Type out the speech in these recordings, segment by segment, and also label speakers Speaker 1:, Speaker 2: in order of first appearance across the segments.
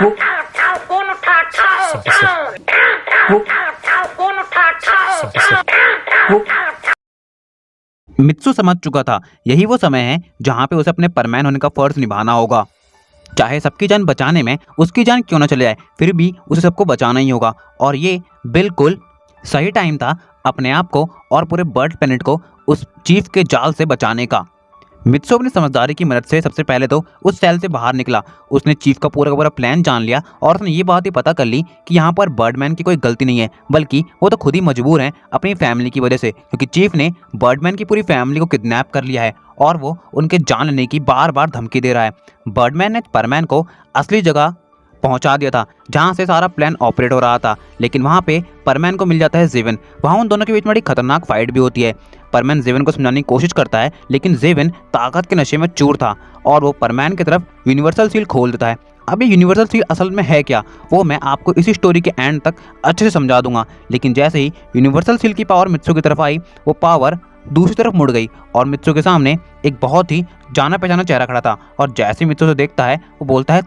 Speaker 1: वो वो मित्सु समझ चुका था यही वो समय है जहाँ पे उसे अपने परमैन होने का फर्ज निभाना होगा। चाहे सबकी जान बचाने में उसकी जान क्यों ना चले जाए, फिर भी उसे सबको बचाना ही होगा। और ये बिल्कुल सही टाइम था अपने आप को और पूरे बर्ड प्लेनेट को उस चीफ के जाल से बचाने का। मित्सु अपनी समझदारी की मदद से सबसे पहले तो उस सेल से बाहर निकला। उसने चीफ का पूरा प्लान जान लिया और उसने ये बात ही पता कर ली कि यहाँ पर बर्डमैन की कोई गलती नहीं है, बल्कि वो तो खुद ही मजबूर हैं अपनी फैमिली की वजह से, क्योंकि चीफ ने बर्डमैन की पूरी फैमिली को किडनैप कर लिया है और वो उनके जान लेने की बार बार धमकी दे रहा है। बर्डमैन ने परमैन को असली जगह पहुंचा दिया था जहां से सारा प्लान ऑपरेट हो रहा था, लेकिन वहां पे परमैन को मिल जाता है जेवन। वहां उन दोनों के बीच में बड़ी खतरनाक फाइट भी होती है। परमैन जेवन को समझाने की कोशिश करता है, लेकिन जेवन ताकत के नशे में चूर था और वो परमैन की तरफ यूनिवर्सल सील खोल देता है। अब ये यूनिवर्सल सील असल में है क्या, वो मैं आपको इसी स्टोरी के एंड तक अच्छे से समझा दूंगा। लेकिन जैसे ही यूनिवर्सल सील की पावर मित्सु की तरफ आई, वो पावर दूसरी तरफ मुड़ गई और मित्सु के सामने एक बहुत ही जाना पहचाना चेहरा खड़ा था। और जैसे मित्सु से देखता है वो बोलता है,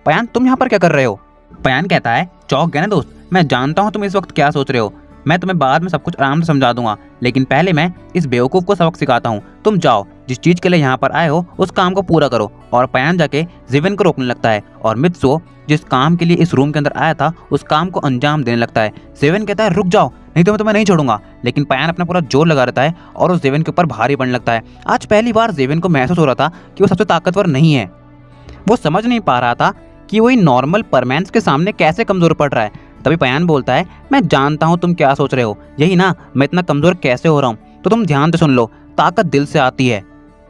Speaker 1: पयान तुम यहाँ पर क्या कर रहे हो? पयान कहता है, चौंक गया ना दोस्त, मैं जानता हूँ तुम इस वक्त क्या सोच रहे हो। मैं तुम्हें बाद में सब कुछ आराम से समझा दूंगा, लेकिन पहले मैं इस बेवकूफ़ को सबक सिखाता हूँ। तुम जाओ, जिस चीज़ के लिए यहाँ पर आए हो उस काम को पूरा करो। और पयान जाके जेवन को रोकने लगता है और मित्सु जिस काम के लिए इस रूम के अंदर आया था उस काम को अंजाम देने लगता है। जेवन कहता है, रुक जाओ, नहीं तो मैं तुम्हें नहीं छोड़ूंगा। लेकिन पयान अपना पूरा जोर लगा रहता है और उस जेवन के ऊपर भारी पड़ने लगता है। आज पहली बार जेवन को महसूस हो रहा था कि वो सबसे ताकतवर नहीं है। वो समझ नहीं पा रहा था कि वो इन नॉर्मल परमैन्स के सामने कैसे कमजोर पड़ रहा है। तभी पयान बोलता है, मैं जानता हूँ तुम क्या सोच रहे हो, यही ना मैं इतना कमजोर कैसे हो रहा हूँ। तो तुम ध्यान से सुन लो, ताकत दिल से आती है,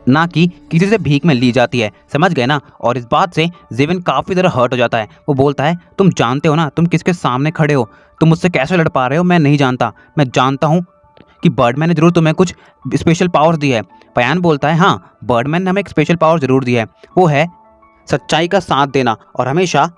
Speaker 1: ना कि किसी से भीख में ली जाती है, समझ गए ना? और इस बात से जेवन काफी ज्यादा हर्ट हो जाता है। वो बोलता है, तुम जानते हो ना तुम किसके सामने खड़े हो, तुम मुझसे कैसे लड़ पा रहे हो मैं नहीं जानता। मैं जानता हूँ कि बर्डमैन ने जरूर तुम्हें कुछ स्पेशल पावर दी है। पयान बोलता है, हाँ बर्डमैन ने हमें एक स्पेशल पावर जरूर दी है, वो है सच्चाई का साथ देना और हमेशा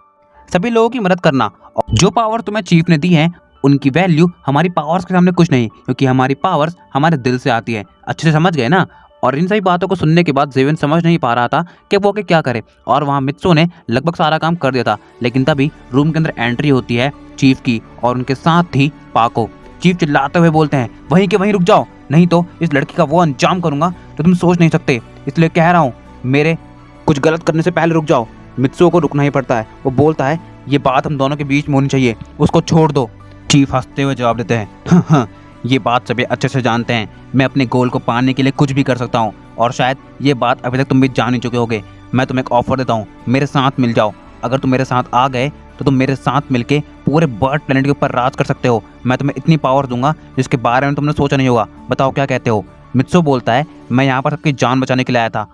Speaker 1: सभी लोगों की मदद करना। और जो पावर तुम्हें चीफ ने दी है उनकी वैल्यू हमारी पावर्स के सामने कुछ नहीं, क्योंकि हमारी पावर्स हमारे दिल से आती है। अच्छे से समझ गए ना? और इन सभी बातों को सुनने के बाद जेवन समझ नहीं पा रहा था कि वो क्या करे, और वहाँ मित्सु ने लगभग सारा काम कर दिया था। लेकिन तभी रूम के अंदर एंट्री होती है चीफ की और उनके साथ ही पाको। चीफ चिल्लाते हुए बोलते हैं, वहीं के वहीं रुक जाओ, नहीं तो इस लड़की का वो अंजाम करूंगा तो तुम सोच नहीं सकते, इसलिए कह रहा हूँ मेरे कुछ गलत करने से पहले रुक जाओ। मित्सु को रुकना ही पड़ता है। वो बोलता है, ये बात हम दोनों के बीच में होनी चाहिए, उसको छोड़ दो। चीफ हंसते हुए जवाब देते हैं, हाँ, ये बात सभी अच्छे से जानते हैं, मैं अपने गोल को पाने के लिए कुछ भी कर सकता हूँ और शायद ये बात अभी तक तुम भी जान ही चुके होगे। मैं तुम्हें एक ऑफर देता हूँ, मेरे साथ मिल जाओ। अगर तुम मेरे साथ आ गए तो तुम मेरे साथ मिलके पूरे बर्ड प्लेनेट के ऊपर राज कर सकते हो। मैं तुम्हें इतनी पावर दूंगा जिसके बारे में तुमने सोचा नहीं होगा। बताओ क्या कहते हो? मित्सु बोलता है, मैं यहाँ पर सबकी जान बचाने के लिए आया था,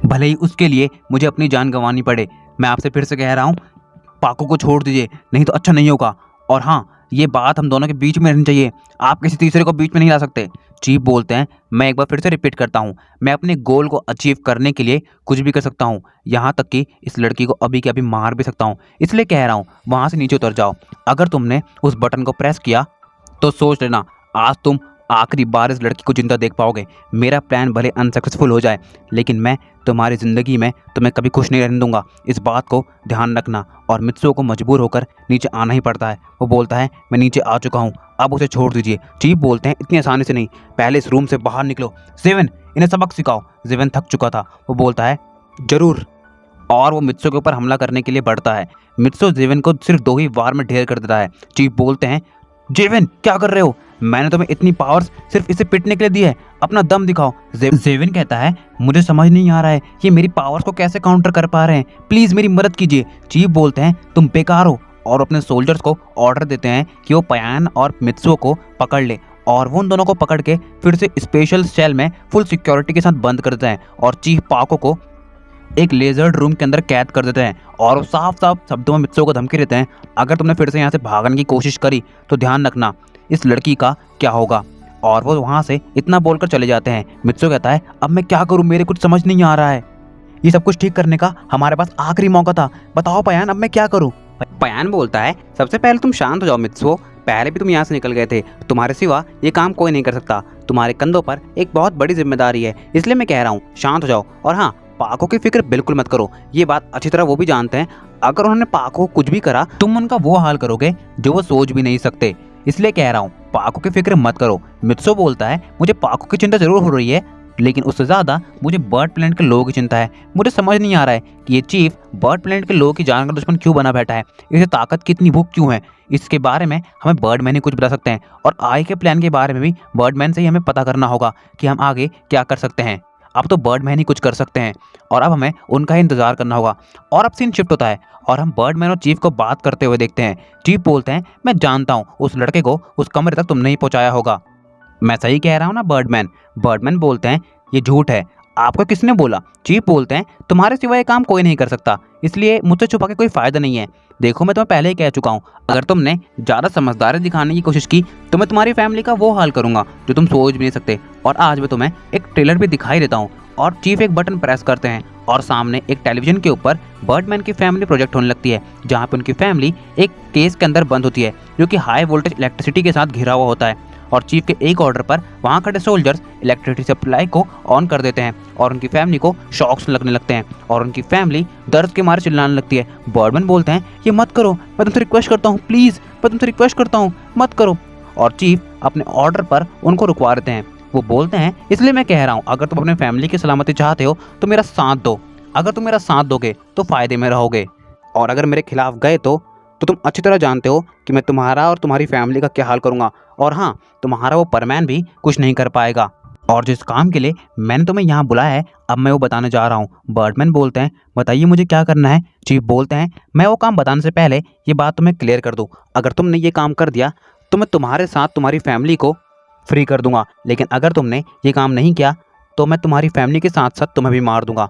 Speaker 1: भले ही उसके लिए मुझे अपनी जान गंवानी पड़े। मैं आपसे फिर से कह रहा हूँ, पाको को छोड़ दीजिए, नहीं तो अच्छा नहीं होगा। और हाँ, ये बात हम दोनों के बीच में रहनी चाहिए, आप किसी तीसरे को बीच में नहीं ला सकते। चीफ बोलते हैं, मैं एक बार फिर से रिपीट करता हूँ, मैं अपने गोल को अचीव करने के लिए कुछ भी कर सकता हूँ, यहाँ तक कि इस लड़की को अभी के अभी मार भी सकता हूँ। इसलिए कह रहा हूँ, वहाँ से नीचे उतर जाओ। अगर तुमने उस बटन को प्रेस किया तो सोच लेना, आज तुम आखिरी बार इस लड़की को जिंदा देख पाओगे। मेरा प्लान भले अनसक्सेसफुल हो जाए, लेकिन मैं तुम्हारी ज़िंदगी में तुम्हें कभी खुश नहीं रहने दूंगा, इस बात को ध्यान रखना। और मित्सु को मजबूर होकर नीचे आना ही पड़ता है। वो बोलता है, मैं नीचे आ चुका हूँ, अब उसे छोड़ दीजिए। चीफ बोलते हैं, इतनी आसानी से नहीं, पहले इस रूम से बाहर निकलो। जेवन, इन्हें सबक सिखाओ। जेवन थक चुका था। वो बोलता है, जरूर। और वो मित्सु के ऊपर हमला करने के लिए बढ़ता है। मित्सु जेवन को सिर्फ 2 ही वार में ढेर कर देता है। चीफ बोलते हैं, जेवन क्या कर रहे हो? मैंने तुम्हें इतनी पावर्स सिर्फ इसे पिटने के लिए दी है, अपना दम दिखाओ। जेवन कहता है, मुझे समझ नहीं आ रहा है ये मेरी पावर्स को कैसे काउंटर कर पा रहे हैं, प्लीज मेरी मदद कीजिए। चीफ बोलते हैं, तुम बेकार हो, और अपने सोल्जर्स को ऑर्डर देते हैं कि वो पयान और मित्सु को पकड़ ले। और वो उन दोनों को पकड़ के फिर से स्पेशल सेल में फुल सिक्योरिटी के साथ बंद कर देते हैं। और चीफ पाको को एक लेजर्ड रूम के अंदर कैद कर देते हैं और साफ साफ शब्दों में मित्सु को धमकी देते हैं, अगर तुमने फिर से यहाँ से भागने की कोशिश करी तो ध्यान रखना इस लड़की का क्या होगा। और वो वहाँ से इतना बोलकर चले जाते हैं। मित्सु कहता है, अब मैं क्या करूँ, मेरे कुछ समझ नहीं आ रहा है, ये सब कुछ ठीक करने का हमारे पास आखिरी मौका था, बताओ पयान अब मैं क्या करूँ। पयान बोलता है, सबसे पहले तुम शांत हो जाओ मित्सु, पहले भी तुम यहाँ से निकल गए थे, तुम्हारे सिवा ये काम कोई नहीं कर सकता, तुम्हारे कंधों पर एक बहुत बड़ी जिम्मेदारी है, इसलिए मैं कह रहा हूँ शांत हो जाओ। और हाँ, पाको की फिक्र बिल्कुल मत करो, ये बात अच्छी तरह वो भी जानते हैं। अगर उन्होंने पाको को कुछ भी करा, तुम उनका वो हाल करोगे जो वो सोच भी नहीं सकते। इसलिए कह रहा हूँ, पाको की फिक्र मत करो। मित्सो बोलता है, मुझे पाको की चिंता जरूर हो रही है, लेकिन उससे ज़्यादा मुझे बर्ड प्लेनेट के लोगों की चिंता है। मुझे समझ नहीं आ रहा है कि ये चीफ बर्ड प्लेनेट के लोगों की जान का दुश्मन क्यों बना बैठा है, इसे ताकत की इतनी भूख क्यों है। इसके बारे में हमें बर्डमैन ही कुछ बता सकते हैं, और आगे के प्लान के बारे में भी बर्डमैन से ही हमें पता करना होगा कि हम आगे क्या कर सकते हैं। अब तो बर्डमैन ही कुछ कर सकते हैं, और अब हमें उनका ही इंतजार करना होगा। और अब सीन शिफ्ट होता है और हम बर्डमैन और चीफ को बात करते हुए देखते हैं। चीफ बोलते हैं, मैं जानता हूँ उस लड़के को उस कमरे तक तुमने ही पहुँचाया होगा। मैं सही कह रहा हूँ ना बर्डमैन? बर्डमैन बोलते हैं, ये झूठ है। आपको किसने बोला? चीफ बोलते हैं, तुम्हारे सिवा ये काम कोई नहीं कर सकता, इसलिए मुझसे छुपा के कोई फायदा नहीं है। देखो, मैं तुम्हें पहले ही कह चुका हूँ, अगर तुमने ज़्यादा समझदारी दिखाने की कोशिश की तो मैं तुम्हारी फैमिली का वो हाल करूंगा जो तुम सोच भी नहीं सकते। और आज मैं तुम्हें एक ट्रेलर भी दिखाई देता हूँ। और चीफ एक बटन प्रेस करते हैं और सामने एक टेलीविजन के ऊपर बर्डमैन की फैमिली प्रोजेक्ट होने लगती है, जहाँ पे उनकी फैमिली एक केस के अंदर बंद होती है जो कि हाई वोल्टेज इलेक्ट्रिसिटी के साथ घिरा हुआ होता है। और चीफ के एक ऑर्डर पर वहाँ खड़े सोल्जर्स इलेक्ट्रिसिटी सप्लाई को ऑन कर देते हैं और उनकी फैमिली को शॉक्स लगने लगते हैं और उनकी फैमिली दर्द के मारे चिल्लाने लगती है। बर्डमैन बोलते हैं, ये मत करो, मैं तुमसे रिक्वेस्ट करता हूँ, प्लीज़, मैं तुमसे रिक्वेस्ट करता हूँ, मत करो। और चीफ अपने ऑर्डर पर उनको रुकवा देते हैं। वो बोलते हैं, इसलिए मैं कह रहा हूँ, अगर तुम अपने फैमिली की सलामती चाहते हो तो मेरा साथ दो। अगर तुम मेरा साथ दोगे तो फ़ायदे में रहोगे, और अगर मेरे खिलाफ गए तो तुम अच्छी तरह जानते हो कि मैं तुम्हारा और तुम्हारी फैमिली का क्या हाल करूँगा। और हाँ, तुम्हारा वो परमैन भी कुछ नहीं कर पाएगा। और जिस काम के लिए मैंने तुम्हें यहाँ बुलाया है, अब मैं वो बताने जा रहा हूँ। बर्डमैन बोलते हैं, बताइए मुझे क्या करना है। चीफ बोलते हैं, मैं वो काम बताने से पहले ये बात तुम्हें क्लियर कर दूँ, अगर तुमने ये काम कर दिया तो मैं तुम्हारे साथ तुम्हारी फैमिली को फ्री कर दूंगा, लेकिन अगर तुमने ये काम नहीं किया तो मैं तुम्हारी फैमिली के साथ साथ तुम्हें भी मार दूंगा।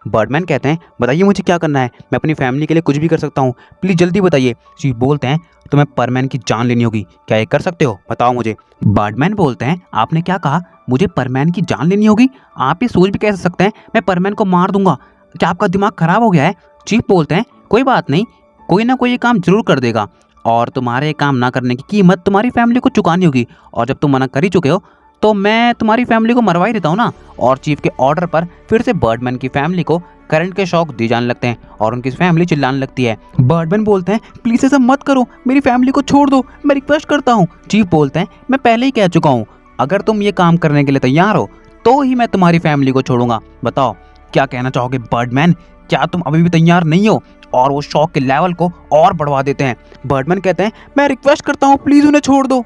Speaker 1: बर्डमैन कहते हैं, बताइए मुझे क्या करना है, मैं अपनी फैमिली के लिए कुछ भी कर सकता हूँ, प्लीज़ जल्दी बताइए। चीफ बोलते हैं, तुम्हें परमैन की जान लेनी होगी, क्या ये कर सकते हो, बताओ मुझे। बर्डमैन बोलते हैं, आपने क्या कहा, मुझे परमैन की जान लेनी होगी? आप ये सोच भी कैसे सकते हैं मैं परमैन को मार दूंगा? क्या आपका दिमाग खराब हो गया है? चीफ बोलते हैं, कोई बात नहीं, कोई ना कोई ये काम जरूर कर देगा, और तुम्हारे काम ना करने की कीमत तुम्हारी फैमिली को चुकानी होगी। और जब तुम मना कर ही चुके हो तो मैं तुम्हारी फैमिली को मरवा ही देता हूँ ना। और चीफ के ऑर्डर पर फिर से बर्डमैन की फैमिली को करंट के शॉक दिए जाने लगते हैं और उनकी फैमिली चिल्लाने लगती है। बर्डमैन बोलते हैं, प्लीज़ ऐसा मत करो, मेरी फैमिली को छोड़ दो, मैं रिक्वेस्ट करता हूँ। चीफ बोलते हैं, मैं पहले ही कह चुका हूँ, अगर तुम ये काम करने के लिए तैयार हो तो ही मैं तुम्हारी फैमिली को छोड़ूंगा। बताओ क्या कहना चाहोगे बर्डमैन, क्या तुम अभी भी तैयार नहीं हो? और वो शॉक के लेवल को और बढ़वा देते हैं। बर्डमैन कहते हैं, मैं रिक्वेस्ट करता हूँ, प्लीज़ उन्हें छोड़ दो।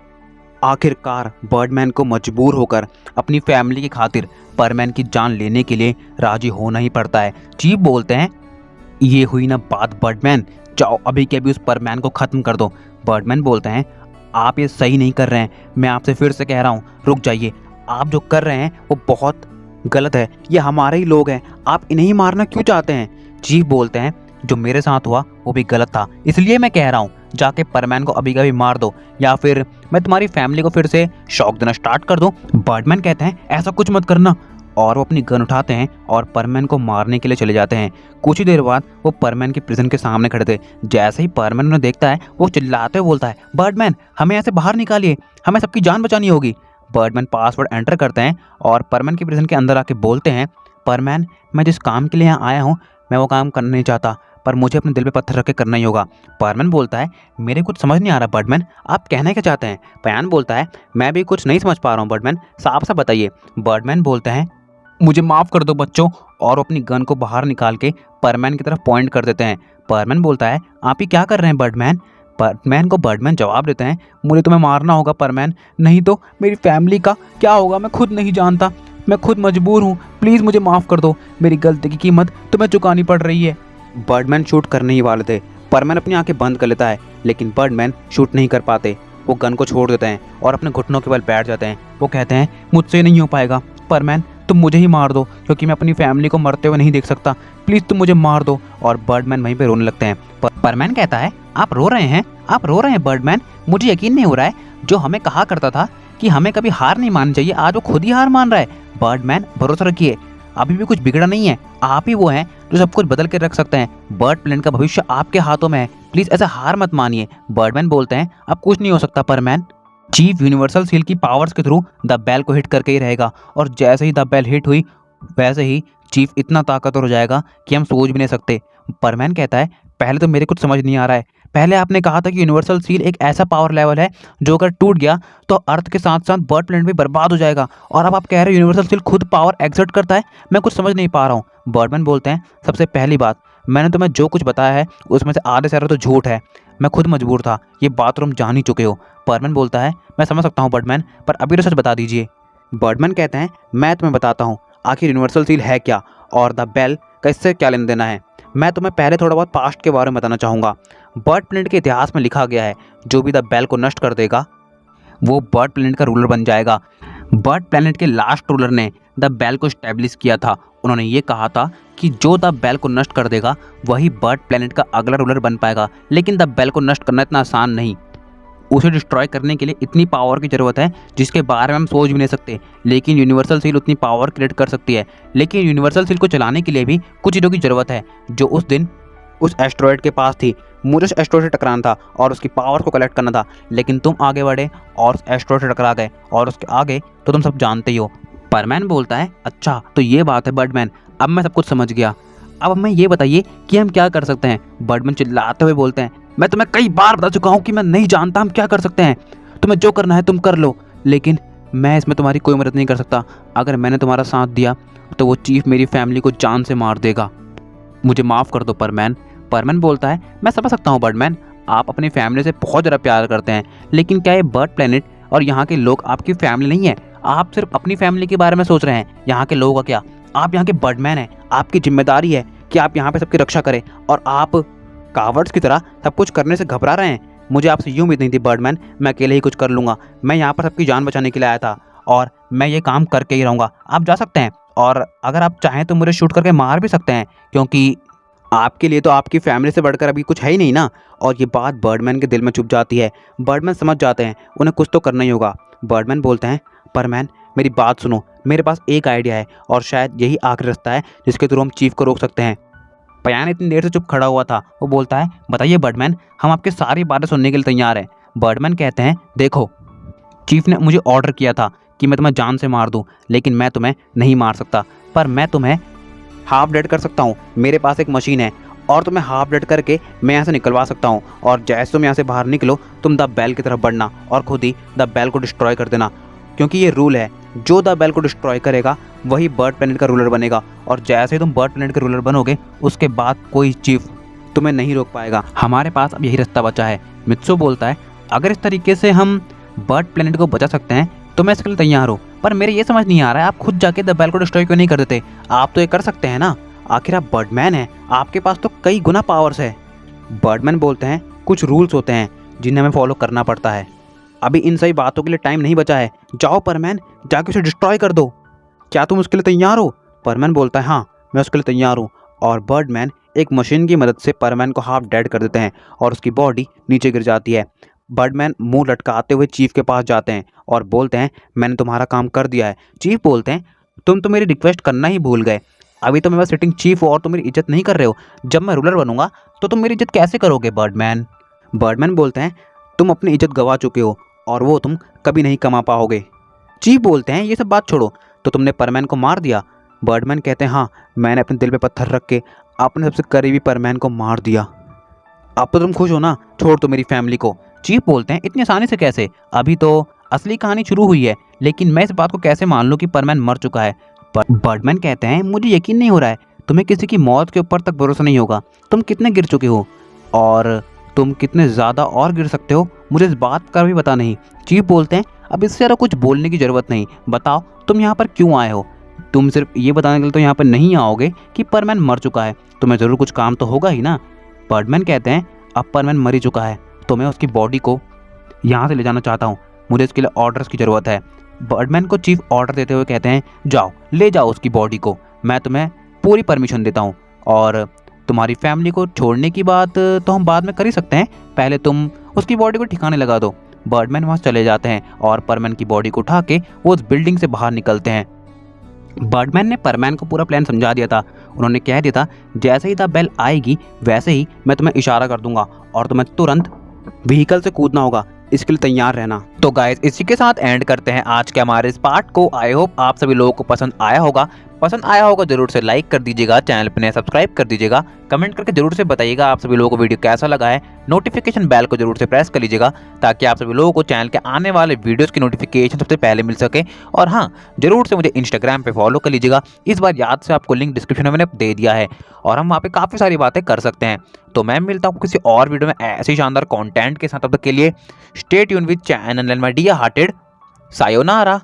Speaker 1: आखिरकार बर्डमैन को मजबूर होकर अपनी फैमिली की खातिर परमैन की जान लेने के लिए राजी होना ही पड़ता है। चीफ बोलते हैं, ये हुई ना बात बर्डमैन, जाओ अभी के अभी उस परमैन को ख़त्म कर दो। बर्डमैन बोलते हैं, आप ये सही नहीं कर रहे हैं, मैं आपसे फिर से कह रहा हूँ, रुक जाइए, आप जो कर रहे हैं वो बहुत गलत है, ये हमारे ही लोग हैं, आप इन्हें ही मारना क्यों चाहते हैं? चीफ बोलते हैं, जो मेरे साथ हुआ वो भी गलत था, इसलिए मैं कह रहा हूँ जाके परमैन को अभी कभी मार दो, या फिर मैं तुम्हारी फैमिली को फिर से शॉक देना स्टार्ट कर दूं। बर्डमैन कहते हैं, ऐसा कुछ मत करना, और वो अपनी गन उठाते हैं और परमैन को मारने के लिए चले जाते हैं। कुछ ही देर बाद वो परमैन की प्रिजन के सामने खड़े थे। जैसे ही परमैन उन्हें देखता है वो चिल्लाते हुए बोलता है, बर्डमैन हमें ऐसे बाहर निकालिए, हमें सबकी जान बचानी होगी। बर्डमैन पासवर्ड एंटर करते हैं और परमैन की प्रिजन के अंदर आके बोलते हैं, परमैन मैं जिस काम के लिए यहाँ आया हूँ मैं वो काम करना नहीं चाहता, पर मुझे अपने दिल पे पत्थर रख के करना ही होगा। परमैन बोलता है, मेरे कुछ समझ नहीं आ रहा बर्डमैन, आप कहना क्या चाहते हैं? पयान बोलता है, मैं भी कुछ नहीं समझ पा रहा हूँ बर्डमैन, साफ सा बताइए। बर्डमैन बोलते हैं, मुझे माफ़ कर दो बच्चों, और अपनी गन को बाहर निकाल के परमैन की तरफ पॉइंट कर देते हैं। परमैन बोलता है, आप ही क्या कर रहे हैं बर्डमैन? परमैन को बर्डमैन जवाब देते हैं, मुझे तुम्हें मारना होगा परमैन, नहीं तो मेरी फैमिली का क्या होगा मैं खुद नहीं जानता, मैं खुद मजबूर हूँ, प्लीज़ मुझे माफ़ कर दो, मेरी गलती की कीमत तुम्हें चुकानी पड़ रही है। बर्डमैन शूट करने ही वाले थे, परमैन अपनी आंखें बंद कर लेता है, लेकिन बर्डमैन शूट नहीं कर पाते। वो गन को छोड़ देते हैं और अपने घुटनों के बल बैठ जाते हैं। वो कहते हैं, मुझसे नहीं हो पाएगा परमैन, तुम मुझे ही मार दो, क्योंकि मैं अपनी फैमिली को मरते हुए नहीं देख सकता, प्लीज़ तुम मुझे मार दो। और बर्डमैन वहीं पे रोने लगते हैं। परमैन कहता है, आप रो रहे हैं, आप रो रहे हैं बर्डमैन, मुझे यकीन नहीं हो रहा है, जो हमें कहा करता था कि हमें कभी हार नहीं माननी चाहिए, आज वो खुद ही हार मान रहा है। बर्डमैन भरोसा रखिए, अभी भी कुछ बिगड़ा नहीं है, आप ही वो हैं जो सब कुछ बदल के रख सकते हैं, बर्ड प्लेनेट का भविष्य आपके हाथों में है, प्लीज़ ऐसा हार मत मानिए। बर्डमैन बोलते हैं, अब कुछ नहीं हो सकता परमैन, चीफ यूनिवर्सल सील की पावर्स के थ्रू द बेल को हिट करके ही रहेगा। और जैसे ही द बेल हिट हुई वैसे ही चीफ इतना ताकतवर हो जाएगा कि हम सोच भी नहीं सकते। परमैन कहता है पहले तो मेरे कुछ समझ नहीं आ रहा है। पहले आपने कहा था कि यूनिवर्सल सील एक ऐसा पावर लेवल है जो अगर टूट गया तो अर्थ के साथ साथ बर्ड प्लेनेट भी बर्बाद हो जाएगा, और अब आप कह रहे हो यूनिवर्सल सील खुद पावर एक्सर्ट करता है। मैं कुछ समझ नहीं पा रहा हूँ। बर्डमैन बोलते हैं सबसे पहली बात, मैंने तुम्हें जो कुछ बताया है उसमें से आधे से ज़्यादा तो झूठ है। मैं खुद मजबूर था, ये बात तुम जान ही चुके हो। बर्डमैन बोलता है मैं समझ सकता हूँ बर्डमैन, पर अभी तो सच बता दीजिए। बर्डमैन कहते हैं मैं तुम्हें बताता हूँ आखिर यूनिवर्सल सील है क्या और द बेल का इससे क्या लेन देना है। मैं तुम्हें पहले थोड़ा बहुत पास्ट के बारे में बताना चाहूँगा। बर्ड प्लेनेट के इतिहास में लिखा गया है जो भी द बेल को नष्ट कर देगा वो बर्ड प्लेनेट का रूलर बन जाएगा। बर्ड प्लेनेट के लास्ट रूलर ने द बेल को स्टैब्लिश किया था। उन्होंने ये कहा था कि जो द बेल को नष्ट कर देगा वही बर्ड प्लेनेट का अगला रूलर बन पाएगा। लेकिन द बेल को नष्ट करना इतना आसान नहीं, उसे डिस्ट्रॉय करने के लिए इतनी पावर की ज़रूरत है जिसके बारे में हम सोच भी नहीं सकते। लेकिन यूनिवर्सल सील उतनी पावर क्रिएट कर सकती है। लेकिन यूनिवर्सल सील को चलाने के लिए भी कुछ चीज़ों की ज़रूरत है जो उस दिन उस एस्ट्रॉयड के पास थी। मुझे उस एस्ट्रॉयड से टकराना था और उसकी पावर को कलेक्ट करना था, लेकिन तुम आगे बढ़े और उस एस्ट्रॉयड से टकरा गए, और उसके आगे तो तुम सब जानते ही हो। परमैन बोलता है अच्छा तो ये बात है बर्डमैन, अब मैं सब कुछ समझ गया। अब हमें ये बताइए कि हम क्या कर सकते हैं। बर्डमैन चिल्लाते हुए बोलते हैं मैं तुम्हें कई बार बता चुका हूँ कि मैं नहीं जानता हम क्या कर सकते हैं। तुम्हें जो करना है तुम कर लो, लेकिन मैं इसमें तुम्हारी कोई मदद नहीं कर सकता। अगर मैंने तुम्हारा साथ दिया तो वो चीफ मेरी फैमिली को जान से मार देगा। मुझे माफ़ कर दो परमैन। परमैन बोलता है मैं समझ सकता हूँ बर्डमैन, आप अपनी फैमिली से बहुत ज़्यादा प्यार करते हैं, लेकिन क्या ये बर्ड प्लेनेट और यहाँ के लोग आपकी फैमिली नहीं है? आप सिर्फ अपनी फैमिली के बारे में सोच रहे हैं, यहाँ के लोगों का क्या? आप यहाँ के बर्डमैन हैं, आपकी जिम्मेदारी है कि आप यहाँ पे सबकी रक्षा करें, और आप कावर्ड्स की तरह सब कुछ करने से घबरा रहे हैं। मुझे आपसे यूँ उम्मीद नहीं थी बर्डमैन, मैं अकेले ही कुछ कर लूँगा। मैं यहाँ पर सबकी जान बचाने के लिए आया था और मैं ये काम करके ही रहूँगा। आप जा सकते हैं, और अगर आप चाहें तो मुझे शूट करके मार भी सकते हैं, क्योंकि आपके लिए तो आपकी फैमिली से बढ़कर अभी कुछ है ही नहीं ना। और ये बात बर्डमैन के दिल में चुभ जाती है। बर्डमैन समझ जाते हैं उन्हें कुछ तो करना ही होगा। बर्डमैन बोलते हैं परमैन मेरी बात सुनो, मेरे पास एक आइडिया है और शायद यही आखिरी रास्ता है जिसके थ्रू हम चीफ को रोक सकते हैं। पयान इतनी देर से चुप खड़ा हुआ था। वो बोलता है बताइए बर्डमैन, हम आपकी सारी बातें सुनने के लिए तैयार हैं। बर्डमैन कहते हैं देखो, चीफ ने मुझे ऑर्डर किया था कि मैं तुम्हें जान से मार दूं, लेकिन मैं तुम्हें नहीं मार सकता, पर मैं तुम्हें हाफ डेड कर सकता हूँ। मेरे पास एक मशीन है और तुम्हें हाफ डेड करके मैं यहाँ से निकलवा सकता हूँ, और जैसे तुम यहाँ से बाहर निकलो तुम द बेल की तरफ बढ़ना और खुद ही द बेल को डिस्ट्रॉय कर देना, क्योंकि ये रूल है जो द बेल को डिस्ट्रॉय करेगा वही बर्ड प्लेनेट का रूलर बनेगा। और जैसे ही तुम बर्ड प्लेनेट के रूलर बनोगे उसके बाद कोई चीफ तुम्हें नहीं रोक पाएगा। हमारे पास अब यही रास्ता बचा है। मित्सु बोलता है अगर इस तरीके से हम बर्ड प्लेनेट को बचा सकते हैं तो मैं इसके लिए तैयार हूँ, पर मेरे ये समझ नहीं आ रहा है आप खुद जाके द बेल को डिस्ट्रॉय क्यों नहीं कर देते? आप तो ये कर सकते हैं ना, आखिर आप बर्डमैन हैं, आपके पास तो कई गुना पावर्स है। बर्डमैन बोलते हैं कुछ रूल्स होते हैं जिन्हें हमें फॉलो करना पड़ता है। अभी इन सही बातों के लिए टाइम नहीं बचा है। जाओ परमैन, जाके उसे डिस्ट्रॉय कर दो। क्या तुम उसके लिए तैयार हो? परमैन बोलता है हाँ मैं उसके लिए तैयार हूँ। और बर्डमैन एक मशीन की मदद से परमैन को हाफ डेड कर देते हैं और उसकी बॉडी नीचे गिर जाती है। बर्डमैन मुंह लटकाते हुए चीफ के पास जाते हैं और बोलते हैं मैंने तुम्हारा काम कर दिया है। चीफ बोलते हैं तुम तो मेरी रिक्वेस्ट करना ही भूल गए। अभी तो मैं बस सिटिंग चीफ हूँ और तुम मेरी इज्जत नहीं कर रहे हो। जब मैं रूलर बनूंगा तो तुम मेरी इज्जत कैसे करोगे बर्डमैन? बर्डमैन बोलते हैं तुम अपनी इज्जत गंवा चुके हो और वो तुम कभी नहीं कमा पाओगे। चीफ बोलते हैं ये सब बात छोड़ो, तो तुमने परमैन को मार दिया? बर्डमैन कहते हैं हाँ, मैंने अपने दिल पे पत्थर रख के अपने सबसे करीबी परमैन को मार दिया। अब तो तुम खुश हो ना? छोड़ दो मेरी फैमिली को। चीफ बोलते हैं इतनी आसानी से कैसे? अभी तो असली कहानी शुरू हुई है, लेकिन मैं इस बात को कैसे मान लूँ कि परमैन मर चुका है? बर्डमैन कहते हैं मुझे यकीन नहीं हो रहा है, तुम्हें किसी की मौत के ऊपर तक भरोसा नहीं होगा। तुम कितने गिर चुके हो और तुम कितने ज़्यादा और गिर सकते हो, मुझे इस बात का भी पता नहीं। चीफ बोलते हैं अब इससे ज़्यादा कुछ बोलने की ज़रूरत नहीं, बताओ तुम यहाँ पर क्यों आए हो? तुम सिर्फ ये बताने के लिए तो यहाँ पर नहीं आओगे कि परमैन मर चुका है, तुम्हें ज़रूर कुछ काम तो होगा ही ना। बर्डमैन कहते हैं अब परमैन मर ही चुका है तो मैं उसकी बॉडी को यहाँ से ले जाना चाहता हूँ, मुझे इसके लिए ऑर्डर्स की ज़रूरत है। बर्डमैन को चीफ ऑर्डर देते हुए कहते हैं जाओ ले जाओ उसकी बॉडी को, मैं तुम्हें पूरी परमिशन देता हूँ, और तुम्हारी फैमिली को छोड़ने की बात तो हम बाद में कर ही सकते हैं, पहले तुम उसकी बॉडी को ठिकाने लगा दो। बर्डमैन वहाँ चले जाते हैं और परमैन की बॉडी को उठा के वो उस बिल्डिंग से बाहर निकलते हैं। बर्डमैन ने परमैन को पूरा प्लान समझा दिया था। उन्होंने कह दिया था जैसे ही द बेल आएगी वैसे ही मैं तुम्हें इशारा कर दूंगा और तुम्हें तुरंत व्हीकल से कूदना होगा, इसके लिए तैयार रहना। तो गाइस इसी के साथ एंड करते हैं आज के हमारे इस पार्ट को। आई होप आप सभी लोगों को पसंद आया होगा। पसंद आया होगा जरूर से लाइक कर दीजिएगा, चैनल पर नए सब्सक्राइब कर दीजिएगा, कमेंट करके जरूर से बताइएगा आप सभी लोगों को वीडियो कैसा लगा है। नोटिफिकेशन बेल को जरूर से प्रेस कर लीजिएगा ताकि आप सभी लोगों को चैनल के आने वाले वीडियोस की नोटिफिकेशन सबसे पहले मिल सके। और हाँ, जरूर से मुझे इंस्टाग्राम पे फॉलो कर लीजिएगा। इस बार याद से आपको लिंक डिस्क्रिप्शन में मैंने दे दिया है और हम वहाँ पे काफ़ी सारी बातें कर सकते हैं। तो मैं मिलता हूँ किसी और वीडियो में ऐसे ही शानदार कंटेंट के साथ। तब तक के लिए stay tune with channel my dear hearted. Sayonara.